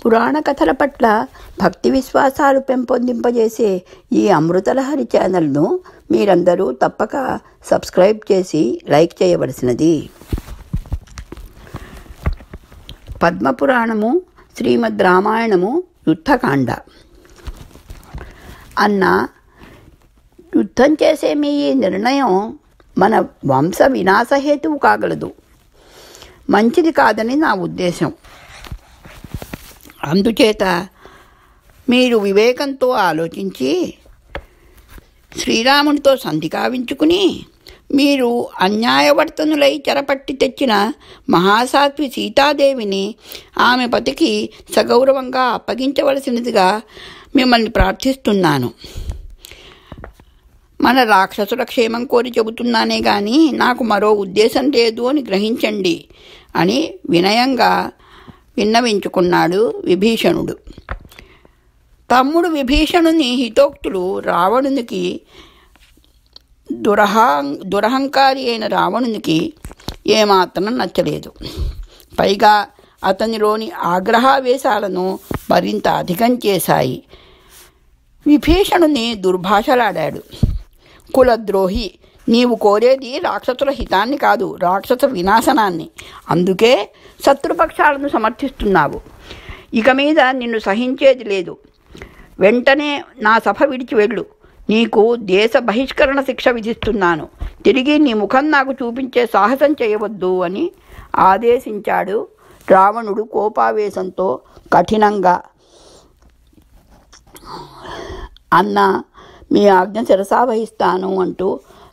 పురాణ కథల పట్ల భక్తి విశ్వాసాలు పెంపొందింపజేసే ఈ అమృతలహరి ఛానల్ను మీరందరూ తప్పక సబ్స్క్రైబ్ చేసి లైక్ చేయవలసినది. పద్మపురాణము, శ్రీమద్ రామాయణము, యుద్ధకాండ. అన్న, యుద్ధం చేసే మీ ఈ నిర్ణయం మన వంశ వినాశహేతువు కాగలదు. మంచిది కాదని నా ఉద్దేశం. అందుచేత మీరు వివేకంతో ఆలోచించి శ్రీరామునితో సంధి కావించుకుని మీరు అన్యాయవర్తనులై చెరపట్టి తెచ్చిన మహాసాధ్వి సీతాదేవిని ఆమె పతికి సగౌరవంగా అప్పగించవలసినదిగా మిమ్మల్ని ప్రార్థిస్తున్నాను. మన రాక్షసుల క్షేమం కోరి చెబుతున్నానే కానీ నాకు మరో ఉద్దేశం లేదు అని గ్రహించండి అని వినయంగా విన్నవించుకున్నాడు విభీషణుడు. తమ్ముడు విభీషణుని హితోక్తులు రావణునికి, దురహంకారి అయిన రావణునికి ఏమాత్రం నచ్చలేదు. పైగా అతనిలోని ఆగ్రహావేశాలను మరింత అధికం చేశాయి. విభీషణుని దుర్భాషలాడాడు. కులద్రోహి, నీవు కోరేది రాక్షసుల హితాన్ని కాదు, రాక్షస వినాశనాన్ని. అందుకే శత్రుపక్షాలను సమర్థిస్తున్నావు. ఇక మీద నిన్ను సహించేది లేదు. వెంటనే నా సభ విడిచి వెళ్ళు. నీకు దేశ బహిష్కరణ శిక్ష విధిస్తున్నాను. తిరిగి నీ ముఖం నాకు చూపించే సాహసం చేయవద్దు అని ఆదేశించాడు రావణుడు కోపావేశంతో కఠినంగా. అన్న, మీ ఆజ్ఞ శిరసావహిస్తాను అంటూ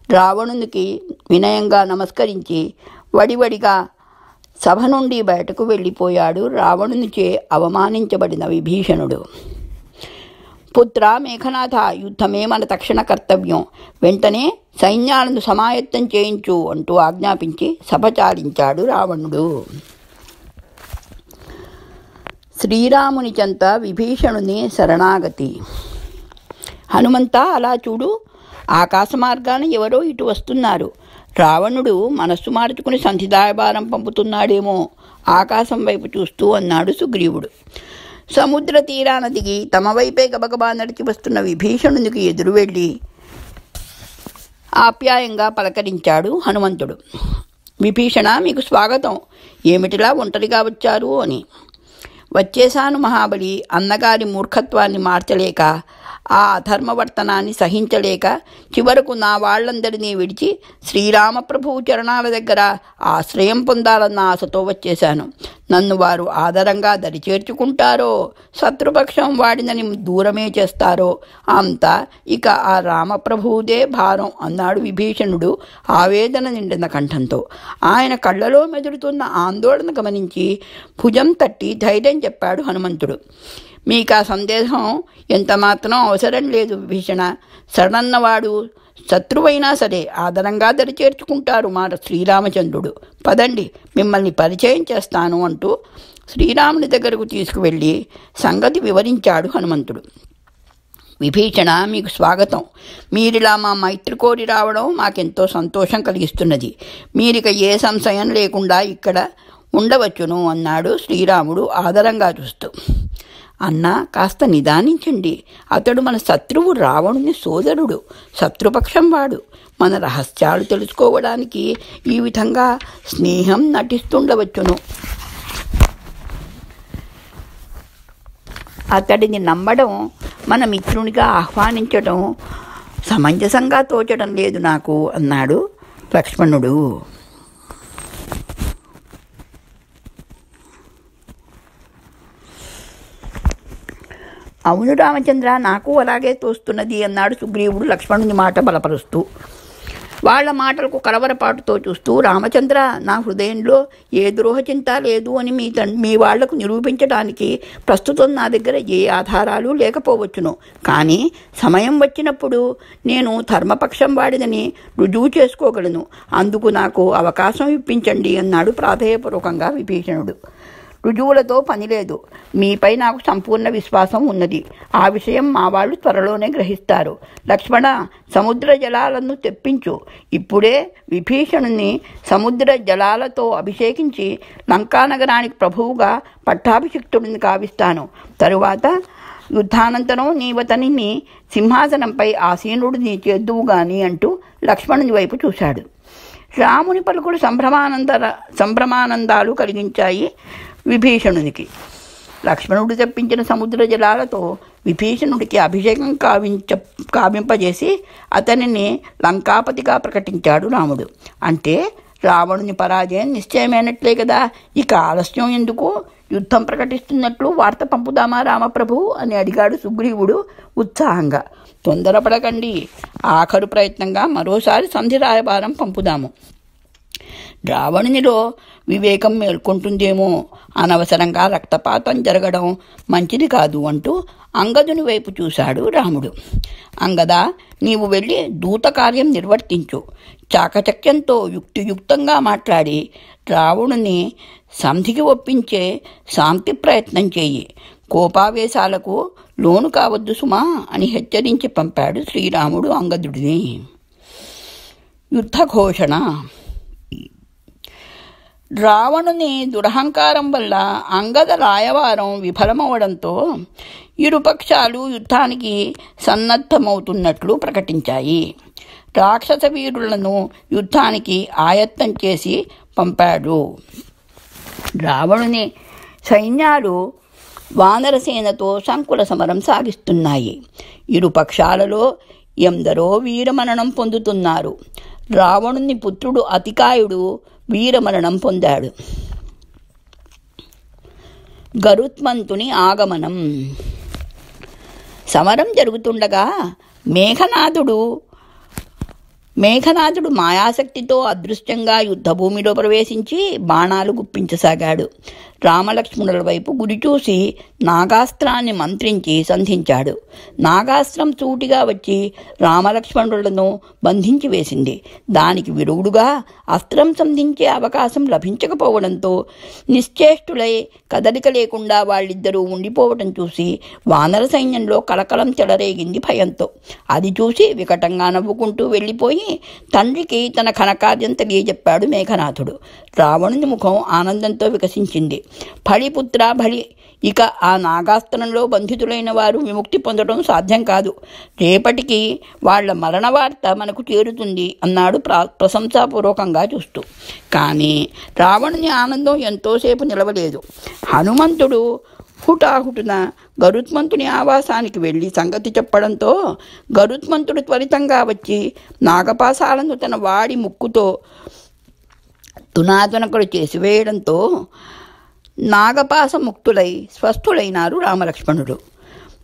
రావణునికి వినయంగా నమస్కరించి వడివడిగా సభ నుండి బయటకు వెళ్ళిపోయాడు రావణునిచే అవమానించబడిన విభీషణుడు. పుత్ర మేఘనాథ, యుద్ధమే మన తక్షణ కర్తవ్యం. వెంటనే సైన్యాలను సమాయత్తం చేయించు అంటూ ఆజ్ఞాపించి సభ చాలించాడు రావణుడు. శ్రీరాముని చెంత విభీషణుని శరణాగతి. హనుమంత, అలా చూడు, ఆకాశ మార్గాన ఎవరో ఇటు వస్తున్నారు. రావణుడు మనస్సు మార్చుకుని సంధిదాయభారం పంపుతున్నాడేమో ఆకాశం వైపు చూస్తూ అన్నాడు సుగ్రీవుడు. సముద్ర తీరాన దిగి తమ వైపే గబగబా నడిచి వస్తున్న విభీషణునికి ఎదురు వెళ్ళి ఆప్యాయంగా పలకరించాడు హనుమంతుడు. విభీషణ, మీకు స్వాగతం. ఏమిటిలా ఒంటరిగా వచ్చారు అని. వచ్చేశాను మహాబలి. అన్నగారి మూర్ఖత్వాన్ని మార్చలేక, ఆ అధర్మవర్తనాన్ని సహించలేక చివరకు నా వాళ్ళందరినీ విడిచి శ్రీరామప్రభువు చరణాల దగ్గర ఆశ్రయం పొందాలన్న ఆశతో వచ్చేశాను. నన్ను వారు ఆదరంగా దరిచేర్చుకుంటారో, శత్రుపక్షం వాడినని దూరమే చేస్తారో అంతా ఇక ఆ రామప్రభువుదే భారం అన్నాడు విభీషణుడు ఆవేదన నిండిన కంఠంతో. ఆయన కళ్ళలో మెదులుతున్న ఆందోళన గమనించి భుజం తట్టి ధైర్యం చెప్పాడు హనుమంతుడు. మీకు ఆ సందేహం ఎంతమాత్రం అవసరం లేదు విభీషణ. శరణన్నవాడు శత్రువైనా సరే ఆదరంగా దరిచేర్చుకుంటారు మా శ్రీరామచంద్రుడు. పదండి, మిమ్మల్ని పరిచయం చేస్తాను అంటూ శ్రీరాముని దగ్గరకు తీసుకువెళ్ళి సంగతి వివరించాడు హనుమంతుడు. విభీషణ, మీకు స్వాగతం. మీరిలా మా మైత్రి కోరి రావడం మాకెంతో సంతోషం కలిగిస్తున్నది. మీరిక ఏ సంశయం లేకుండా ఇక్కడ ఉండవచ్చును అన్నాడు శ్రీరాముడు ఆదరంగా చూస్తూ. అన్నా, కాస్త నిదానించండి. అతడు మన శత్రువు రావణుని సోదరుడు, శత్రుపక్షం వాడు. మన రహస్యాలు తెలుసుకోవడానికి ఈ విధంగా స్నేహం నటిస్తుండవచ్చును. అతడిని నమ్మడం, మన మిత్రునిగా ఆహ్వానించడం సమంజసంగా తోచడం లేదు నాకు అన్నాడు లక్ష్మణుడు. అవును రామచంద్ర, నాకు అలాగే తోస్తున్నది అన్నాడు సుగ్రీవుడు లక్ష్మణుని మాట బలపరుస్తూ. వాళ్ల మాటలకు కలవరపాటుతో చూస్తూ, రామచంద్ర, నా హృదయంలో ఏ ద్రోహచింత లేదు అని మీ వాళ్లకు నిరూపించడానికి ప్రస్తుతం నా దగ్గర ఏ ఆధారాలు లేకపోవచ్చును. కానీ సమయం వచ్చినప్పుడు నేను ధర్మపక్షం వాడిదని రుజువు చేసుకోగలను. అందుకు నాకు అవకాశం ఇప్పించండి అన్నాడు ప్రాధేయపూర్వకంగా విభీషణుడు. రుజువులతో పనిలేదు. మీపై నాకు సంపూర్ణ విశ్వాసం ఉన్నది. ఆ విషయం మా వాళ్ళు త్వరలోనే గ్రహిస్తారు. లక్ష్మణ, సముద్ర జలాలను తెప్పించు. ఇప్పుడే విభీషణుని సముద్ర జలాలతో అభిషేకించి లంకానగరానికి ప్రభువుగా పట్టాభిషిక్తుడిని కావిస్తాను. తరువాత యుద్ధానంతరం నీవతనిని సింహాసనంపై ఆసీనుడిని చేద్దువు గాని అంటూ లక్ష్మణుని వైపు చూశాడు. రాముని పలుకులు సంభ్రమానందాలు కలిగించాయి విభీషణునికి. లక్ష్మణుడు తెప్పించిన సముద్ర జలాలతో విభీషణుడికి అభిషేకం కావింపజేసి అతనిని లంకాపతిగా ప్రకటించాడు రాముడు. అంటే రావణుని పరాజయం నిశ్చయమైనట్లే కదా. ఇక ఆలస్యం ఎందుకు? యుద్ధం ప్రకటిస్తున్నట్లు వార్త పంపుదామా రామప్రభు అని అడిగాడు సుగ్రీవుడు ఉత్సాహంగా. తొందరపడకండి, ఆఖరు ప్రయత్నంగా మరోసారి సంధి రాయబారం పంపుదాము. రావణునిలో వివేకం మేల్కొంటుందేమో, అనవసరంగా రక్తపాతం జరగడం మంచిది కాదు అంటూ అంగదుని వైపు చూశాడు రాముడు. అంగద, నీవు వెళ్ళి దూత కార్యం నిర్వర్తించు. చాకచక్యంతో యుక్తియుక్తంగా మాట్లాడి రావణుని సంధికి ఒప్పించే శాంతి ప్రయత్నం చేయి. కోపావేశాలకు లోను కావద్దు సుమా అని హెచ్చరించి పంపాడు శ్రీరాముడు అంగదుడిని. యుద్ధఘోషణ. రావణుని దురహంకారం వల్ల అంగద రాయవారం విఫలమవడంతో ఇరుపక్షాలు యుద్ధానికి సన్నద్ధమవుతున్నట్లు ప్రకటించాయి. రాక్షస వీరులను యుద్ధానికి ఆయత్తం చేసి పంపాడు. రావణుని సైన్యాలు వానరసేనతో సంకుల సమరం సాగిస్తున్నాయి. ఇరుపక్షాలలో ఎందరో వీరమరణం పొందుతున్నారు. రావణుని పుత్రుడు అతికాయుడు వీరమరణం పొందాడు. గరుత్మంతుని ఆగమనం. సమరం జరుగుతుండగా మేఘనాథుడు మాయాశక్తితో అదృశ్యంగా యుద్ధభూమిలో ప్రవేశించి బాణాలు గుప్పించసాగాడు. రామలక్ష్మణుల వైపు గురిచూసి నాగాస్త్రాన్ని మంత్రించి సంధించాడు. నాగాస్త్రం సూటిగా వచ్చి రామలక్ష్మణులను బంధించి వేసింది. దానికి విరుగుడుగా అస్త్రం సంధించే అవకాశం లభించకపోవడంతో నిశ్చేష్టులై కదలిక లేకుండా వాళ్ళిద్దరూ ఉండిపోవటం చూసి వానర సైన్యంలో కలకలం చెలరేగింది భయంతో. అది చూసి వికటంగా నవ్వుకుంటూ వెళ్ళిపోయి తండ్రికి తన ఘనకార్యం తెలియజెప్పాడు మేఘనాథుడు. రావణుని ముఖం ఆనందంతో వికసించింది. ఫళిపుత్ర ఫళి, ఇక ఆ నాగాస్త్రంలో బంధితులైన వారు విముక్తి పొందడం సాధ్యం కాదు. రేపటికి వాళ్ల మరణ వార్త మనకు చేరుతుంది అన్నాడు ప్రశంసాపూర్వకంగా చూస్తూ. కానీ రావణుని ఆనందం ఎంతోసేపు నిలవలేదు. హనుమంతుడు హుటాహుటున గరుత్మంతుని ఆవాసానికి వెళ్ళి సంగతి చెప్పడంతో గరుత్మంతుడు త్వరితంగా వచ్చి నాగపాశాలను తన వాడి ముక్కుతో తునాతునకలు చేసివేయడంతో నాగపాస ముక్తులై స్వస్థులైనారు రామలక్ష్మణుడు.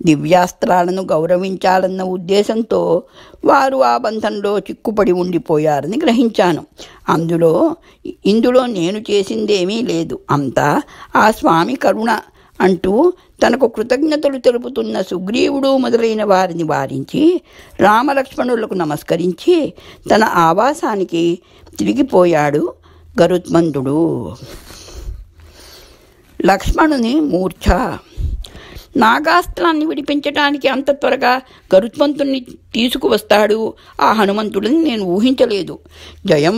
దివ్యాస్త్రాలను గౌరవించాలన్న ఉద్దేశంతో వారు ఆ బంధంలో చిక్కుపడి ఉండిపోయారని గ్రహించాను. ఇందులో నేను చేసిందేమీ లేదు, అంతా ఆ స్వామి కరుణ అంటూ తనకు కృతజ్ఞతలు తెలుపుతున్న సుగ్రీవుడు మొదలైన వారిని వారించి రామలక్ష్మణులకు నమస్కరించి తన ఆవాసానికి తిరిగిపోయాడు గరుత్మంతుడు. లక్ష్మణుని మూర్ఛ. నాగాస్త్రాన్ని విడిపించడానికి అంత త్వరగా గరుత్మంతుణ్ణి తీసుకువస్తాడు ఆ హనుమంతుడిని నేను ఊహించలేదు. జయం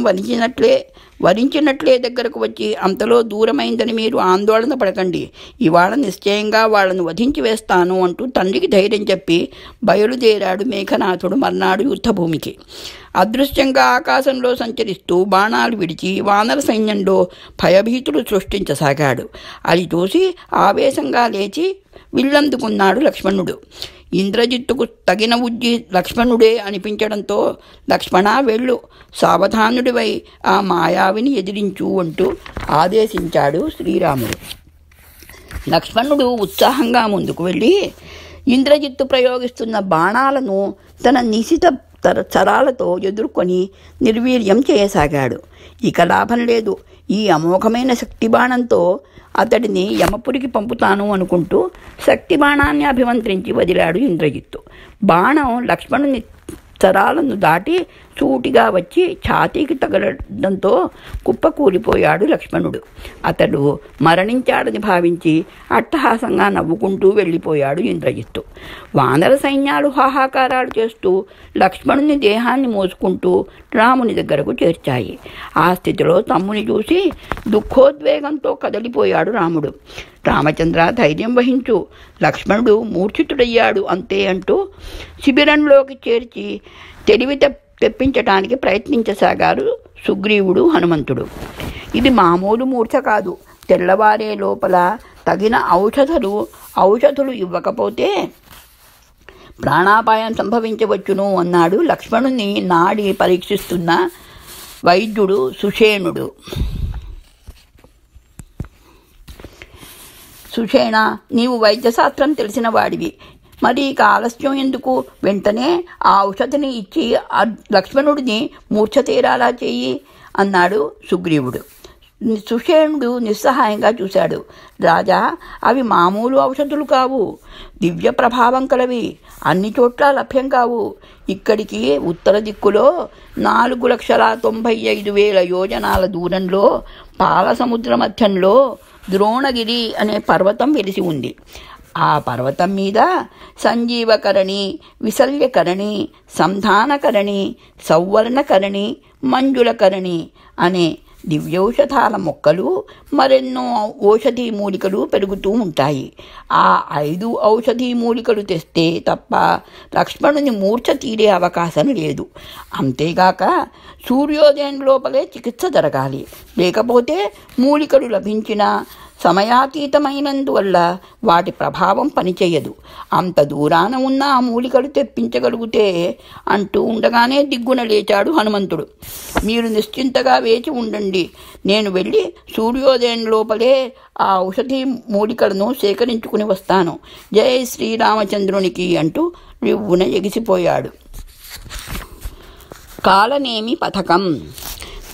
వరించినట్లే దగ్గరకు వచ్చి అంతలో దూరమైందని మీరు ఆందోళన పడకండి. ఇవాళ నిశ్చయంగా వాళ్లను వధించి వేస్తాను అంటూ తండ్రికి ధైర్యం చెప్పి బయలుదేరాడు మేఘనాథుడు మర్నాడు యుద్ధభూమికి. అదృశ్యంగా ఆకాశంలో సంచరిస్తూ బాణాలు విడిచి వానర సైన్యంలో భయభీతులు సృష్టించసాగాడు. అది చూసి ఆవేశంగా లేచి విల్లందుకున్నాడు లక్ష్మణుడు. ఇంద్రజిత్తుకు తగిన ఉజ్జి లక్ష్మణుడే అనిపించడంతో లక్ష్మణ వెళ్ళు, సావధానుడివై ఆ మాయావిని ఎదిరించు అంటూ ఆదేశించాడు శ్రీరాముడు. లక్ష్మణుడు ఉత్సాహంగా ముందుకు వెళ్ళి ఇంద్రజిత్తు ప్రయోగిస్తున్న బాణాలను తన నిశిత చరాలతో ఎదుర్కొని నిర్వీర్యం చేయసాగాడు. ఇక లాభం లేదు, ఈ అమోఘమైన శక్తి బాణంతో అతడిని యమపురికి పంపుతాను అనుకుంటూ శక్తి బాణాన్ని అభిమంత్రించి వదిలాడు ఇంద్రజిత్తు. బాణం లక్ష్మణుని స్తరాలను దాటి సూటిగా వచ్చి ఛాతీకి తగలడంతో కుప్పకూలిపోయాడు లక్ష్మణుడు. అతడు మరణించాడని భావించి అట్టహాసంగా నవ్వుకుంటూ వెళ్ళిపోయాడు ఇంద్రజిత్తు. వానర సైన్యాలు హాహాకారాలు చేస్తూ లక్ష్మణుని దేహాన్ని మోసుకుంటూ రాముని దగ్గరకు చేర్చాయి. ఆ స్థితిలో తమ్ముని చూసి దుఃఖోద్వేగంతో కదలిపోయాడు రాముడు. రామచంద్ర, ధైర్యం వహించు, లక్ష్మణుడు మూర్ఛితుడయ్యాడు అంతే అంటూ శిబిరంలోకి చేర్చి తెలివి తెప్పించటానికి ప్రయత్నించసాగారు సుగ్రీవుడు, హనుమంతుడు. ఇది మామూలు మూర్ఛ కాదు. తెల్లవారే లోపల తగిన ఔషధులు ఇవ్వకపోతే ప్రాణాపాయం సంభవించవచ్చును అన్నాడు లక్ష్మణుని నాడి పరీక్షిస్తున్న వైద్యుడు సుషేణుడు. సుషేణ, నీవు వైద్యశాస్త్రం తెలిసిన వాడివి, మరి ఇక ఆలస్యం ఎందుకు? వెంటనే ఆ ఔషధిని ఇచ్చి లక్ష్మణుడిని మూర్ఛ తీరాలా చెయ్యి అన్నాడు సుగ్రీవుడు. సుషేణుడు నిస్సహాయంగా చూశాడు. రాజా, అవి మామూలు ఔషధులు కావు, దివ్య ప్రభావం కలవి, అన్ని చోట్ల లభ్యం కావు. ఇక్కడికి ఉత్తర దిక్కులో 4,95,000 యోజనాల దూరంలో పాల సముద్ర మధ్యంలో ద్రోణగిరి అనే పర్వతం వెలిసి ఉంది. ఆ పర్వతం మీద సంజీవకరణి, విశల్యకరణి, సంధానకరణి, సౌవర్ణకరణి, మంజులకరణి అనే దివ్యౌషధాల మొక్కలు, మరెన్నో ఔషధీ మూలికలు పెరుగుతూ ఉంటాయి. ఆ 5 ఔషధీ మూలికలు తెస్తే తప్ప లక్ష్మణుని మూర్ఛ తీరే అవకాశం లేదు. అంతేగాక సూర్యోదయం లోపలే చికిత్స జరగాలి. లేకపోతే మూలికలు లభించిన సమయాతీతమైనందువల్ల వాటి ప్రభావం పనిచేయదు. అంత దూరాన ఉన్న ఆ మూలికలు తెప్పించగలిగితే అంటూ ఉండగానే దిగ్గున లేచాడు హనుమంతుడు. మీరు నిశ్చింతగా వేచి ఉండండి, నేను వెళ్ళి సూర్యోదయం లోపలే ఆ ఔషధి మూలికలను సేకరించుకుని వస్తాను. జై శ్రీరామచంద్రునికి అంటూ రివ్వున ఎగిసిపోయాడు. కాలనేమి పథకం.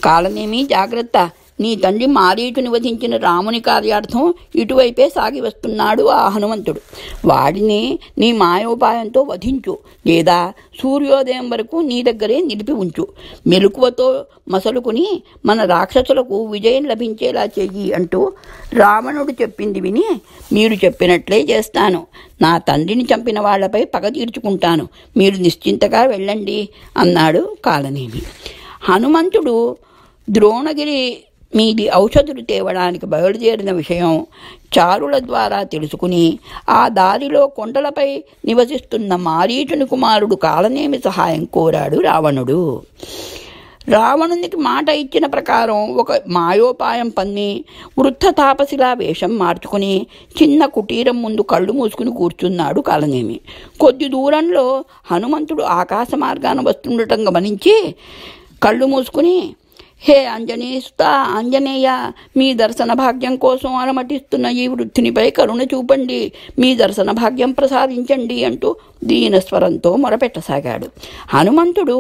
కాలనేమి జాగ్రత్త, నీ తండ్రి మారీచుని వధించిన రాముని కార్యార్థం ఇటువైపే సాగి వస్తున్నాడు ఆ హనుమంతుడు. వాడిని నీ మాయోపాయంతో వధించు, లేదా సూర్యోదయం వరకు నీ దగ్గరే నిలిపి ఉంచు. మెలకువతో మసలుకుని మన రాక్షసులకు విజయం లభించేలా చెయ్యి అంటూ రావణుడు చెప్పింది విని, మీరు చెప్పినట్లే చేస్తాను. నా తండ్రిని చంపిన వాళ్లపై పగ తీర్చుకుంటాను. మీరు నిశ్చింతగా వెళ్ళండి అన్నాడు కాలనేమి. హనుమంతుడు ద్రోణగిరి మీది ఔషధులు తేవడానికి బయలుదేరిన విషయం చారుల ద్వారా తెలుసుకుని ఆ దారిలో కొండలపై నివసిస్తున్న మారీచుని కుమారుడు కాలనేమి సహాయం కోరాడు రావణుడు. రావణునికి మాట ఇచ్చిన ప్రకారం ఒక మాయోపాయం పన్ని వృద్ధ తాపసిలా వేషం మార్చుకుని చిన్న కుటీరం ముందు కళ్ళు మూసుకుని కూర్చున్నాడు కాలనేమి. కొద్ది దూరంలో హనుమంతుడు ఆకాశ మార్గాన వస్తుండటం గమనించి కళ్ళు మూసుకుని, హే ఆంజనేయుస్త, ఆంజనేయ, మీ దర్శన భాగ్యం కోసం అలమటిస్తున్న ఈ వృద్ధునిపై కరుణ చూపండి, మీ దర్శన భాగ్యం ప్రసాదించండి అంటూ దీనస్వరంతో మొరపెట్టసాగాడు. హనుమంతుడు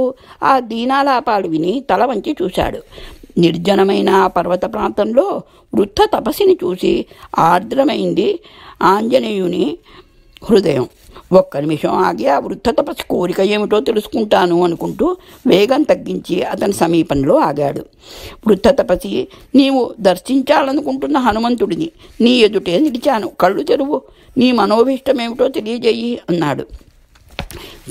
ఆ దీనాలాపాలు విని తల వంచి చూశాడు. నిర్జనమైన ఆ పర్వత ప్రాంతంలో వృద్ధ తపస్సుని చూసి ఆర్ద్రమైంది ఆంజనేయుని హృదయం. ఒక్క నిమిషం ఆగి ఆ వృద్ధ తపస్సు కోరిక ఏమిటో తెలుసుకుంటాను అనుకుంటూ వేగం తగ్గించి అతని సమీపంలో ఆగాడు. వృద్ధ తపస్సి, నీవు దర్శించాలనుకుంటున్న హనుమంతుడిని నీ ఎదుటే నిలిచాను, కళ్ళు తెరువు, నీ మనోభీష్టమేమిటో తెలియజేయి అన్నాడు.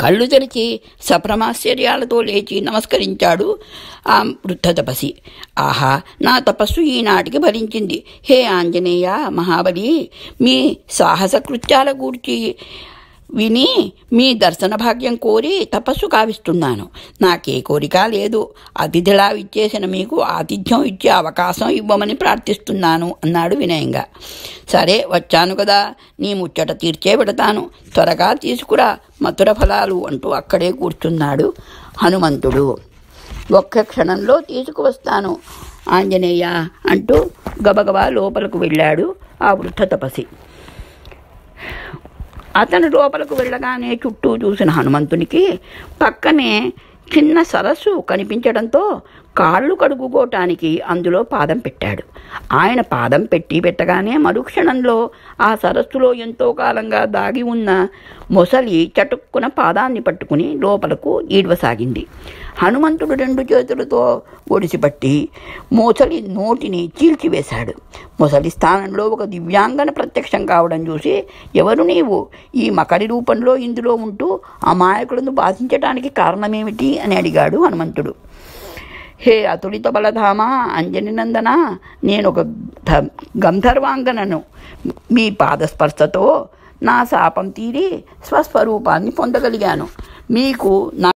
కళ్ళు తెరిచి సప్రమాశ్చర్యాలతో లేచి నమస్కరించాడు ఆ వృద్ధ తపస్సి. ఆహా, నా తపస్సు ఈనాటికి ఫలించింది. హే ఆంజనేయ మహాబలి, మీ సాహస కృత్యాల గూర్చి విని మీ దర్శన భాగ్యం కోరి తపస్సు కావిస్తున్నాను. నాకే కోరిక లేదు. అతిథిలా ఇచ్చేసిన మీకు ఆతిథ్యం ఇచ్చే అవకాశం ఇవ్వమని ప్రార్థిస్తున్నాను అన్నాడు వినయంగా. సరే, వచ్చాను కదా, నీ ముచ్చట తీర్చే పెడతాను, త్వరగా తీసుకురా మధుర ఫలాలు అంటూ అక్కడే కూర్చున్నాడు హనుమంతుడు. ఒక్క క్షణంలో తీసుకువస్తాను ఆంజనేయ అంటూ గబగబా లోపలకు వెళ్ళాడు ఆ వృద్ధ తపస్సి. అతను లోపలకు వెళ్ళగానే చుట్టూ చూసిన హనుమంతునికి పక్కనే చిన్న సరస్సు కనిపించడంతో కాళ్ళు కడుక్కోవటానికి అందులో పాదం పెట్టాడు. ఆయన పాదం పెట్టగానే మరుక్షణంలో ఆ సరస్సులో ఎంతో కాలంగా దాగి ఉన్న మొసలి చటుక్కున పాదాన్ని పట్టుకుని లోపలకు ఈడ్వసాగింది. హనుమంతుడు 2 చేతులతో ఒడిసిపట్టి మొసలి నోటిని చీల్చివేశాడు. మొసలి స్థానంలో ఒక దివ్యాంగన ప్రత్యక్షం కావడం చూసి, ఎవరు నీవు? ఈ మకడి రూపంలో ఇందులో ఉంటూ అమాయకులను బాధించటానికి కారణమేమిటి అని అడిగాడు హనుమంతుడు. హే అతులిత బలధామ అంజనినందన, నేను ఒక గంధర్వాంగనను. మీ పాదస్పర్శతో నా శాపం తీరి స్వస్వరూపాన్ని పొందగలిగాను. మీకు నా